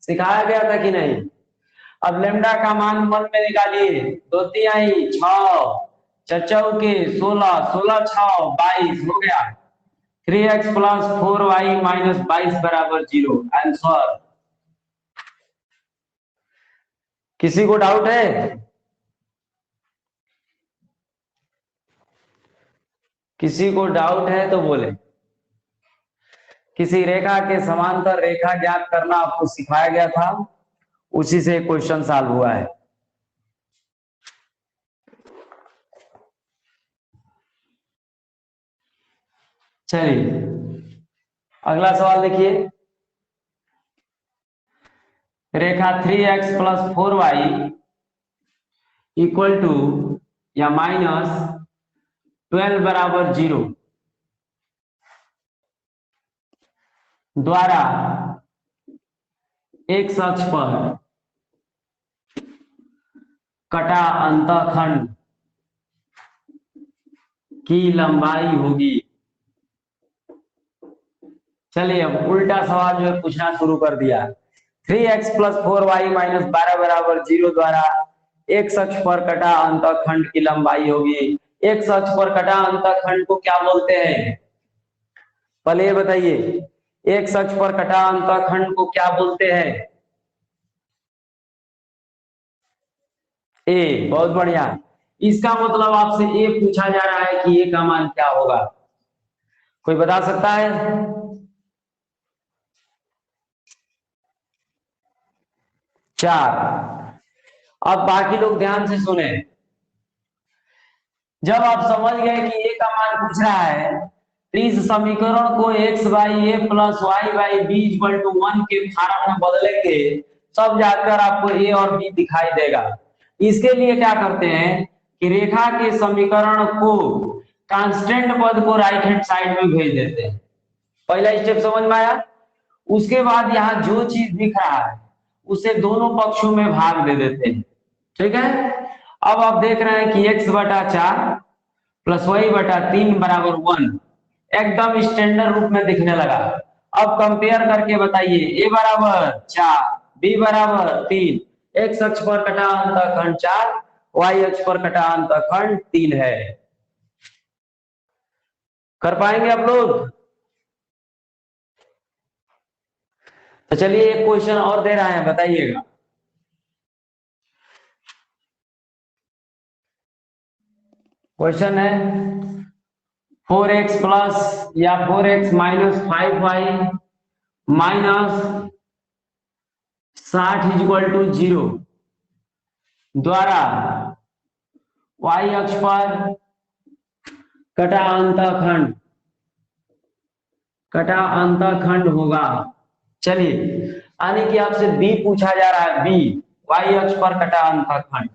Speaker 1: सिखाया गया था कि नहीं? अब लेमडा का मान मन में निकालिए। 2 तिहाई 6, चौके 16, 16 6 22 हो गया। 3x प्लस 4y माइनस 22 बराबर 0। आंसर। किसी को डाउट है? किसी को डाउट है तो बोले। किसी रेखा के समांतर रेखा ज्ञात करना आपको सिखाया गया था, उसी से क्वेश्चन सॉल्व हुआ है। चलिए अगला सवाल देखिए। रेखा 3x + 4y इक्वल टू या -12 बराबर 0 द्वारा एक अक्ष पर कटा अंतःखंड की लंबाई होगी। चलिए अब उल्टा सवाल जो है पूछना शुरू कर दिया। 3x + 4y - 12 बराबर 0 द्वारा एक अक्ष पर कटा अंतःखंड की लंबाई होगी। एक अक्ष पर कटा अंतःखंड को क्या बोलते हैं? पहले ये बताइए, एक अक्ष पर कटा अंतःखंड को क्या बोलते हैं? ए, बहुत बढ़िया। इसका मतलब आपसे ए पूछा जा रहा है कि ए का मान क्या होगा? कोई बता सकता है? 4। अब बाकी लोग ध्यान से सुने। जब आप समझ गए कि ए का मान पूछ रहा है, तो इस समीकरण को x by a plus y by b equal to 1 के फॉर्म में बदलेंगे, तब जाकर आपको ए और बी दिखाई देगा। इसके लिए क्या करते हैं कि रेखा के समीकरण को कांस्टेंट पद को राइट हैंड साइड में भेज देते हैं। पहला स्टेप समझ में आया? उसके बाद यहाँ जो चीज दिख रहा है उसे दोनों पक्षों में भाग दे देते हैं। ठीक है, अब आप देख रहे हैं कि x/4 + y/3 बराबर 1 एकदम स्टैंडर्ड रूप में दिखने लगा। अब कंपेयर करके बताइए, a बराबर 4, b बराबर 3, x अक्ष पर कटा अंतःखंड 4, y अक्ष पर कटा अंतःखंड 3 है। कर पाएंगे आप लोग? तो चलिए एक क्वेश्चन और दे रहा है, बताइएगा। क्वेश्चन है 4x प्लस या 4x minus 5y minus 60 equal to 0 द्वारा y अक्ष पर कटा अंतःखंड होगा। चलिए, यानी कि आपसे b पूछा जा रहा है, b y अक्ष पर कटा अंतःखंड।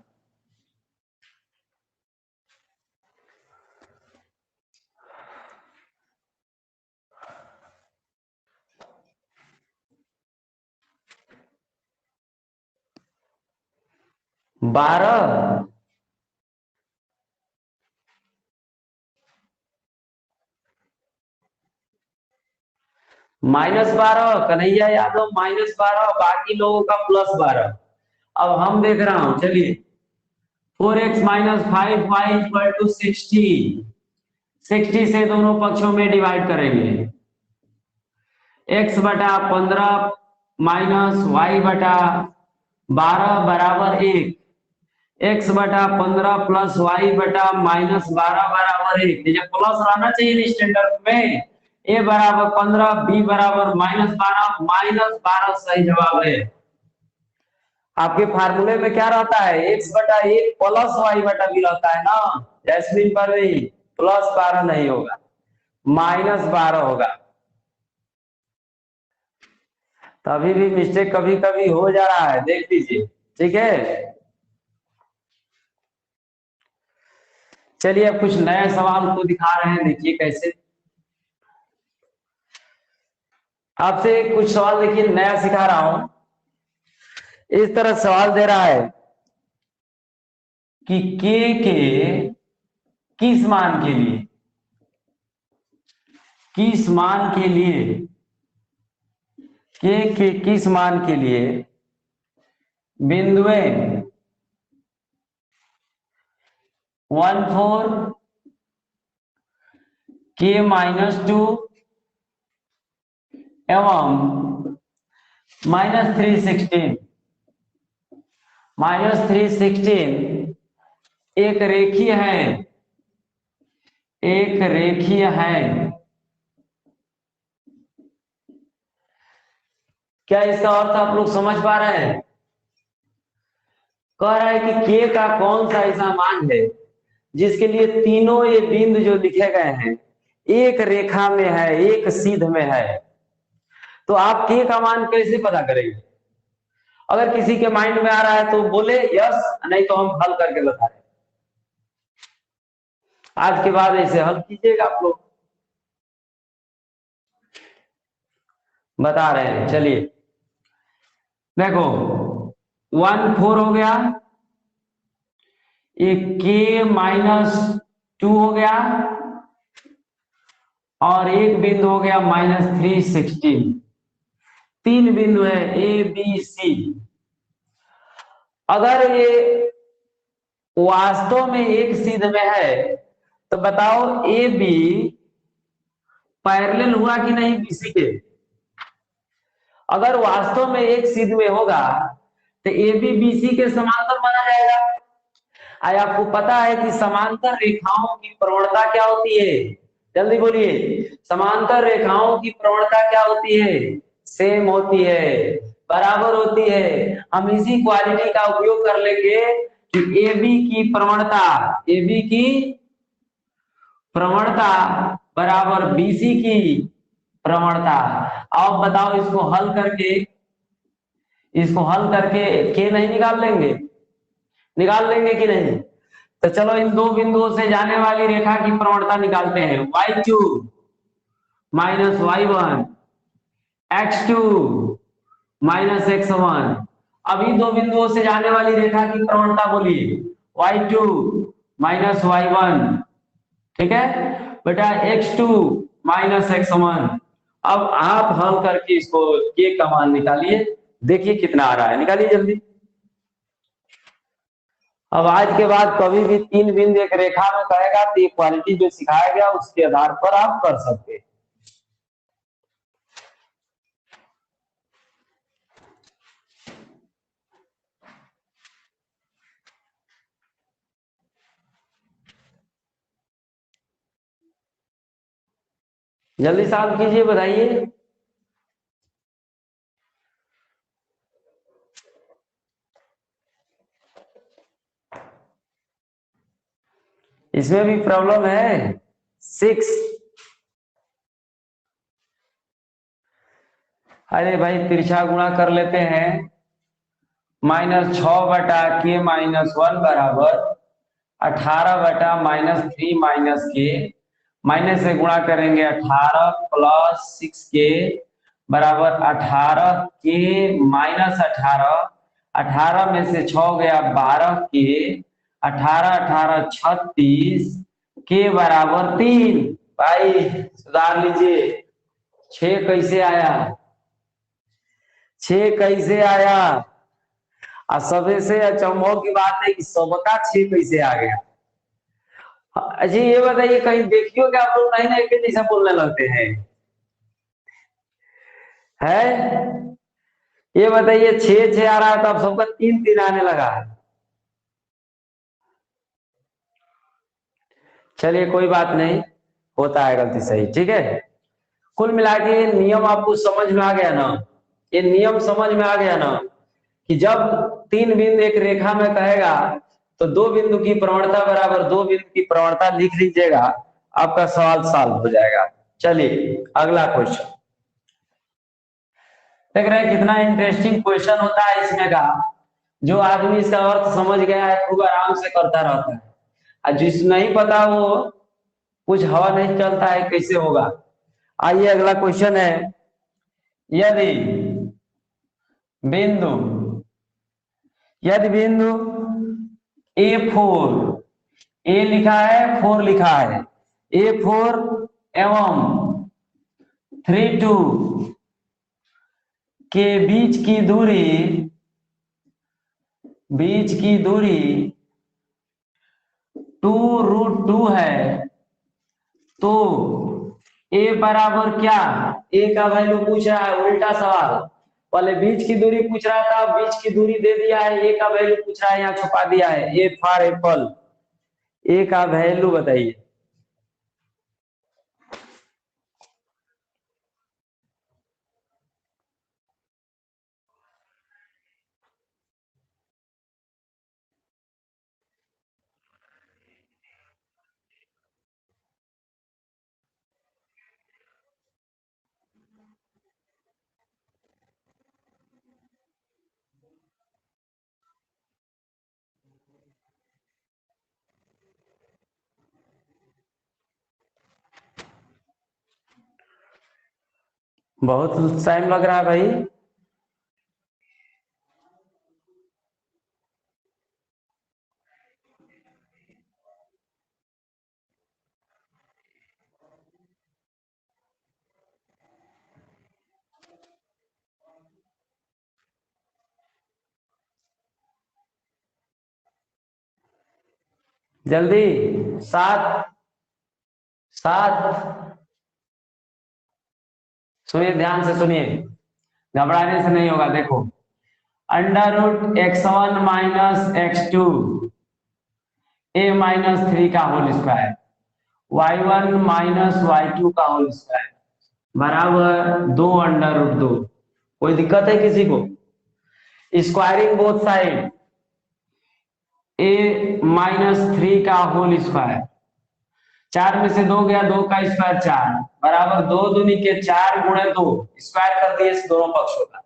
Speaker 1: -12 कन्हैया यादव -12, बाकी लोगों का +12। अब हम देख रहा हूं, चलिए 4x minus 5y equal to 60 से दोनों पक्षों में डिवाइड करेंगे। x/15 माइनस y/12 बराबर 1, x/15 प्लस y/-12 बराबर 1। जब प्लस रहना चाहिए स्टैंडर्ड में। a बराबर 15, b बराबर -12 सही जवाब है। आपके फार्मूले में क्या रहता है? x/1 प्लस y/b रहता है ना जैस्मिन पर भी। +12 नहीं होगा, -12 होगा। तभी भी मिस्टेक कभी कभी हो जा रहा है, देख लीजिए। ठीक है, चलिए अब कुछ नए सवाल को दिखा रहे हैं, देखिए कैसे। आपसे कुछ सवाल देखिए नया सिखा रहा हूं। इस तरह सवाल दे रहा है कि k के किस मान के लिए, किस मान के लिए, k के किस मान के लिए बिंदुएं 14, k-2 एवं -316 एक रेखीय है एक रेखीय है। क्या इसका अर्थ आप लोग समझ पा रहे हैं? कह रहा है कि के का कौन सा ऐसा मान है जिसके लिए तीनों ये बिंदु जो लिखे गए हैं एक रेखा में है, एक सीध में है। तो आप के का मान कैसे पता करेंगे? अगर किसी के माइंड में आ रहा है तो बोले यस, नहीं तो हम हल करके बता रहे हैं। आज के बाद ऐसे हल कीजिएगा आप लोग। बता रहे हैं, चलिए देखो 1 4 हो गया, एक के -2 हो गया और एक बिंदु हो गया -3 16। 3 बिंदु है ए बी सी। अगर ये वास्तव में एक सीध में है तो बताओ ए बी पैरेलल हुआ कि नहीं बीसी के? अगर वास्तव में एक सीध में होगा तो ए बी बीसी के समांतर माना जाएगा। आज आपको पता है कि समांतर रेखाओं की प्रवणता क्या होती है? जल्दी बोलिए, समांतर रेखाओं की प्रवणता क्या होती है? सेम होती है, बराबर होती है। हम इसी क्वालिटी का उपयोग कर लेंगे कि AB की प्रवणता, AB की प्रवणता बराबर BC की प्रवणता। अब बताओ इसको हल करके, के नहीं निकाल लेंगे? निकाल लेंगे कि नहीं? तो चलो इन दो बिंदुओं से जाने वाली रेखा की प्रवणता निकालते हैं। y2 - y1 x2 - x1। अभी दो बिंदुओं से जाने वाली रेखा की प्रवणता बोलिए, y2 - y1, ठीक है बेटा, x2 - x1। अब आप हल करके इसको के का मान निकालिए, देखिए कितना आ रहा है, निकालिए जल्दी। अब आज के बाद कभी भी 3 बिंदु एक रेखा में कहेगा तो ये क्वालिटी जो सिखाया गया उसके आधार पर आप कर सकते हैं। जल्दी साफ कीजिए, बताइए। इसमें भी प्रॉब्लम है 6। अरे भाई तिरछा गुणा कर लेते हैं। -6 बटा के -1 बराबर 18 बटा -3 के, माइनस से गुणा करेंगे 18 + 6 के बराबर 18 के -18। 18 में से 6 गया 12 के, 18 18 36 के बराबर 3। भाई सुधार लीजिए, 6 कैसे आया? 6 कैसे आया? और सबसे से अचंभव की बात है कि सबका 6 कैसे आ गया? जी ये बताइए, कहीं देखियो कि आप लोग नहीं नहीं के जैसा बोलने लगते हैं? है ये बताइए, 6 6 आ रहा है तो अब सबका 3 3 आने लगा है। चलिए कोई बात नहीं, होता है गलती सही, ठीक है। कुल मिला के ये नियम आपको समझ में आ गया ना? ये नियम समझ में आ गया ना कि जब 3 बिंदु एक रेखा में कहेगा तो 2 बिंदु की प्रवणता बराबर 2 बिंदु की प्रवणता लिख लीजिएगा, आपका सवाल सॉल्व हो जाएगा। चलिए अगला क्वेश्चन देख रहे हैं, कितना इंटरेस्टिंग क्वेश्चन होता है इसमें का। जो आदमी इसका अर्थ समझ गया है खूब आराम से करता रहता है, और जिस नहीं पता वो कुछ हवा नहीं चलता है कैसे होगा। आइए अगला क्वेश्चन है, यदि बिंदु A4, ए लिखा है 4 लिखा है, A4 एवं 3 2 के बीच की दूरी 2√2 है, तो ए बराबर क्या? ए का वैल्यू पूछ रहा है, उल्टा सवाल। पहले बीच की दूरी पूछ रहा था, बीच की दूरी दे दिया है, ए का वैल्यू पूछ रहा है, यहाँ छुपा दिया है। ए फॉर एप्पल, ए का वैल्यू बताइए। बहुत टाइम लग रहा है भाई। जल्दी। 7 7। सुनिए, ध्यान से सुनिए, घबराने से नहीं होगा। देखो, √x1 - x2 a-3 का होल स्क्वायर, y1 - y2 का होल स्क्वायर बराबर 2√2। कोई दिक्कत है किसी को? स्क्वायरिंग बोथ साइड, a-3 का होल स्क्वायर, 4 में से 2 गया, 2 का स्क्वायर 4 बराबर 2 दूनी के 4 गुणे 2, स्क्वायर कर दिए इस दोनों पक्षों का।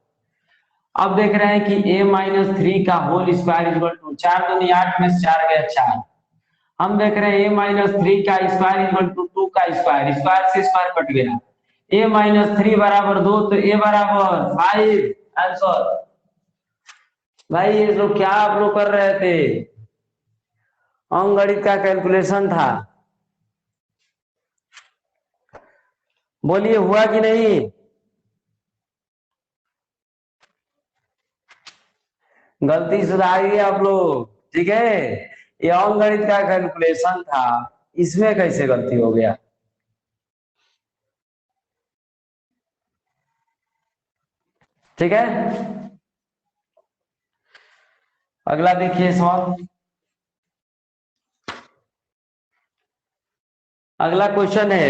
Speaker 1: अब देख रहे हैं कि a-3 का होल स्क्वायर इक्वल टू 4 दूनी 8 में से 4 गया 4। हम देख रहे हैं a-3 का स्क्वायर इक्वल टू 2 का स्क्वायर, स्क्वायर से स्क्वायर कट गया, a-3 बराबर 2 तो a बराबर 5 आंसर। भाई ये लोग क्या आप लोग कर रहे थे? अंकगणित का कैलकुलेशन था। बोलिए हुआ कि नहीं? गलती सुधारिए आप लोग, ठीक है? ये अंकगणित का कैलकुलेशन था, इसमें कैसे गलती हो गया? ठीक है, अगला देखिए सवाल। अगला क्वेश्चन है,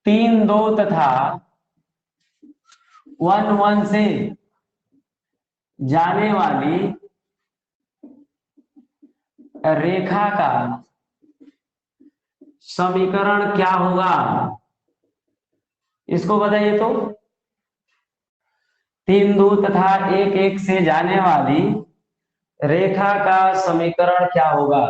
Speaker 1: 3 2 तथा 1 1 से जाने वाली रेखा का समीकरण क्या होगा? इसको बताइए तो। 3 2 तथा 1 1 से जाने वाली रेखा का समीकरण क्या होगा?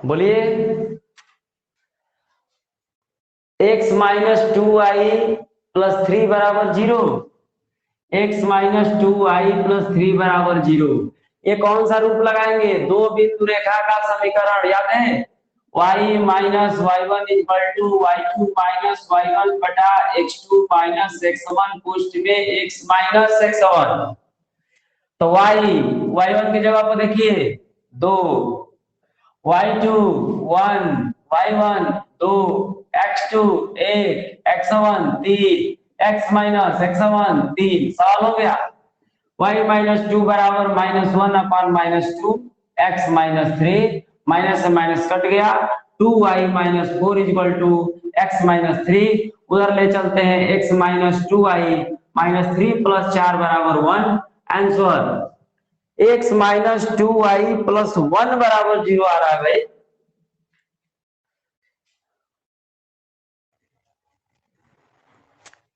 Speaker 1: बोलिए। x - 2i + 3 बराबर 0, x - 2i + 3 बराबर 0। ये कौन सा रूप लगाएंगे? दो बिंदु रेखा का समीकरण याद है? y - y1 = y2 - y1 बटा x2 - x1 पुष्ट में x - x1। तो y1 की जगह पर देखिए 2, y2 1, y1 2, x2 1, x1 3, x - x1 3। सवाल हो गया। y - 2 बराबर -1/-2, x - 3, माइनस से माइनस कट गया, 2y - 4 = x - 3। उधर ले चलते हैं, x - 2y - 3 + 4 बराबर 1। आंसर x - 2y + 1 बराबर 0 आ रहा है भाई।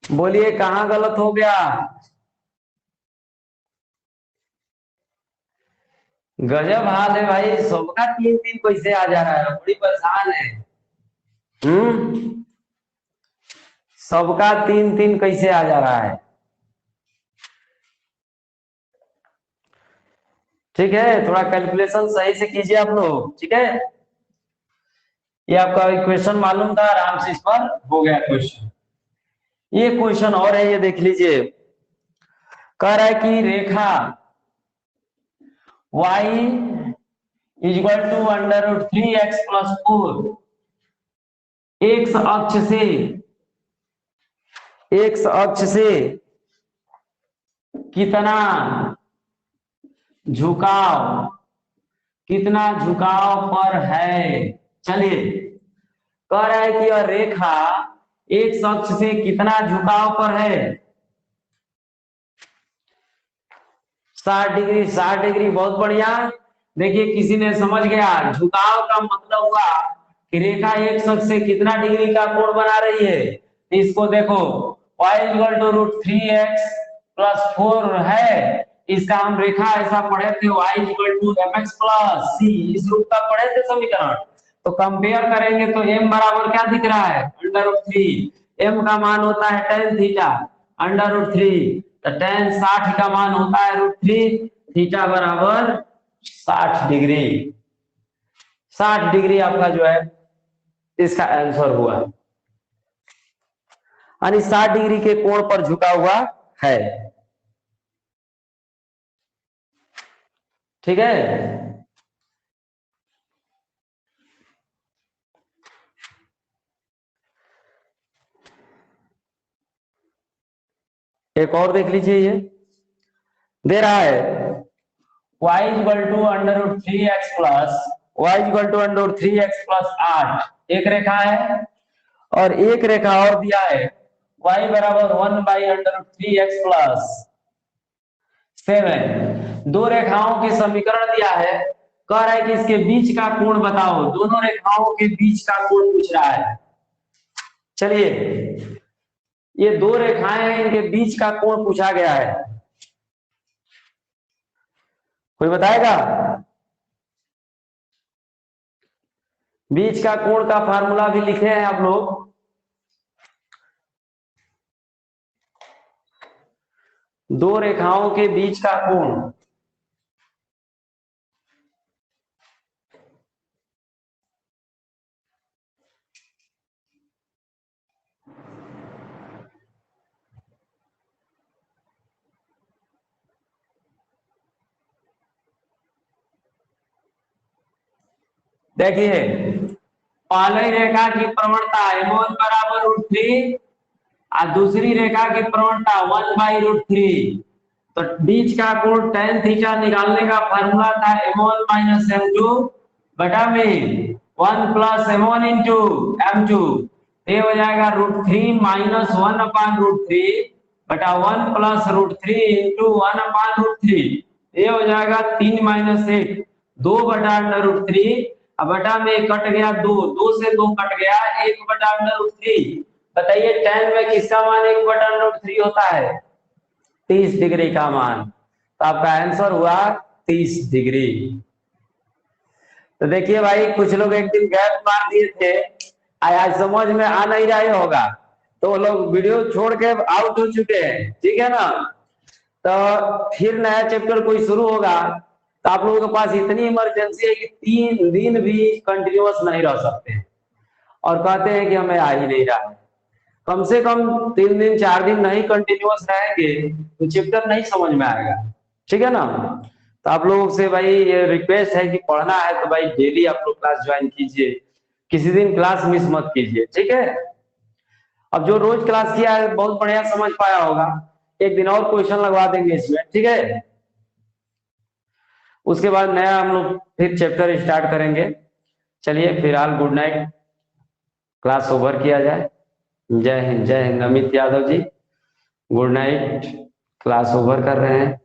Speaker 1: बोलिए कहां गलत हो गया? गजब हाल है भाई, सबका 3 3 कैसे आ जा रहा है? बड़ी परेशान है। सबका 3 3 कैसे आ जा रहा है? ठीक है, थोड़ा कैलकुलेशन सही से कीजिए आप लोग, ठीक है? ये आपका क्वेश्चन मालूम था, आराम से इस पर हो गया क्वेश्चन। ये क्वेश्चन और है, ये देख लीजिए। कह रहा है कि रेखा y = √3x + 4 एक्स अक्ष से एक्स अक्ष से कितना झुकाव, कितना झुकाव पर है। चलिए, कह रहा है कि यह रेखा एक्स अक्ष से कितना झुकाव पर है। 60 डिग्री। 60 डिग्री, बहुत बढ़िया। देखिए, किसी ने समझ गया, झुकाव का मतलब हुआ कि रेखा एक्स अक्ष से कितना डिग्री का कोण बना रही है। इसको देखो, y इक्वल टू √3x + 4 है। इसका हम रेखा ऐसा पढ़े थे, y equal to mx + c, इस रूप का पढ़े थे समीकरण। तो कंपेयर करेंगे तो m बराबर क्या दिख रहा है, √3। m का मान होता है tan थीटा, √3। तो tan 60 का मान होता है √3, थीटा बराबर 60 डिग्री। 60 डिग्री आपका जो है इसका आंसर हुआ, यानी 60 डिग्री के कोण पर झुका हुआ है। ठीक है। एक और देख लीजिए, ये दे रहा है y इक्वल टू √3x + 8, एक रेखा है। और एक रेखा और दिया है, y बराबर 1/√3x + 7। दो रेखाओं के समीकरण दिया है, कह रहा है कि इसके बीच का कोण बताओ। दोनों रेखाओं के बीच का कोण पूछ रहा है। चलिए, ये दो रेखाएं हैं, इनके बीच का कोण पूछा गया है। कोई बताएगा? बीच का कोण का फार्मूला भी लिखे हैं आप लोग। दो रेखाओं के बीच का कोण, देखिए, पहली रेखा की प्रवणता m1 बराबर √3 और दूसरी रेखा की प्रवणता 1/√3। तो बीच का कोण tan थीटा निकालने का फार्मूला था m1 - m2 बटा में 1 + m1 × m2। ये हो जाएगा √3 - 1/√3 बटा 1 + √3 × 1/√3। ये हो जाएगा 3 - 1, 2/√3। अब बटा में कट गया 2, 2 से 2 कट गया, 1/√3। बताइए tan में किसका मान 1/√3 होता है? 30 डिग्री का मान। तो आपका आंसर हुआ 30 डिग्री। तो देखिए भाई, कुछ लोग एक दिन गैप मार दिए थे, आज समझ में आ नहीं रहे होगा, तो लोग वीडियो छोड़ के आउट हो चुके हैं। ठीक है ना? तो फिर नया चैप्टर कोई शुरू होगा, तो आप लोगों के पास इतनी इमरजेंसी है कि 3 दिन भी कंटिन्यूअस नहीं रह सकते, और कहते हैं कि हमें आ ही नहीं रहा है। कम से कम 3 दिन 4 दिन नहीं कंटिन्यूअस रहेंगे तो चैप्टर नहीं समझ में आएगा। ठीक है ना? तो आप लोगों से भाई ये रिक्वेस्ट है कि पढ़ना है तो भाई डेली आप लोग क्लास ज्वाइन कीजिए, किसी दिन क्लास मिस मत कीजिए। ठीक है? अब जो रोज क्लास किया है बहुत बढ़िया समझ पाया होगा, एक दिन और क्वेश्चन लगवा देंगे इसमें। ठीक है? उसके बाद नया हम लोग फिर चैप्टर स्टार्ट करेंगे। चलिए, फिलहाल गुड नाइट, क्लास ओवर किया जाए। जय हिंद, जय Hind. Amit Yadav ji, good night, class over कर रहे हैं।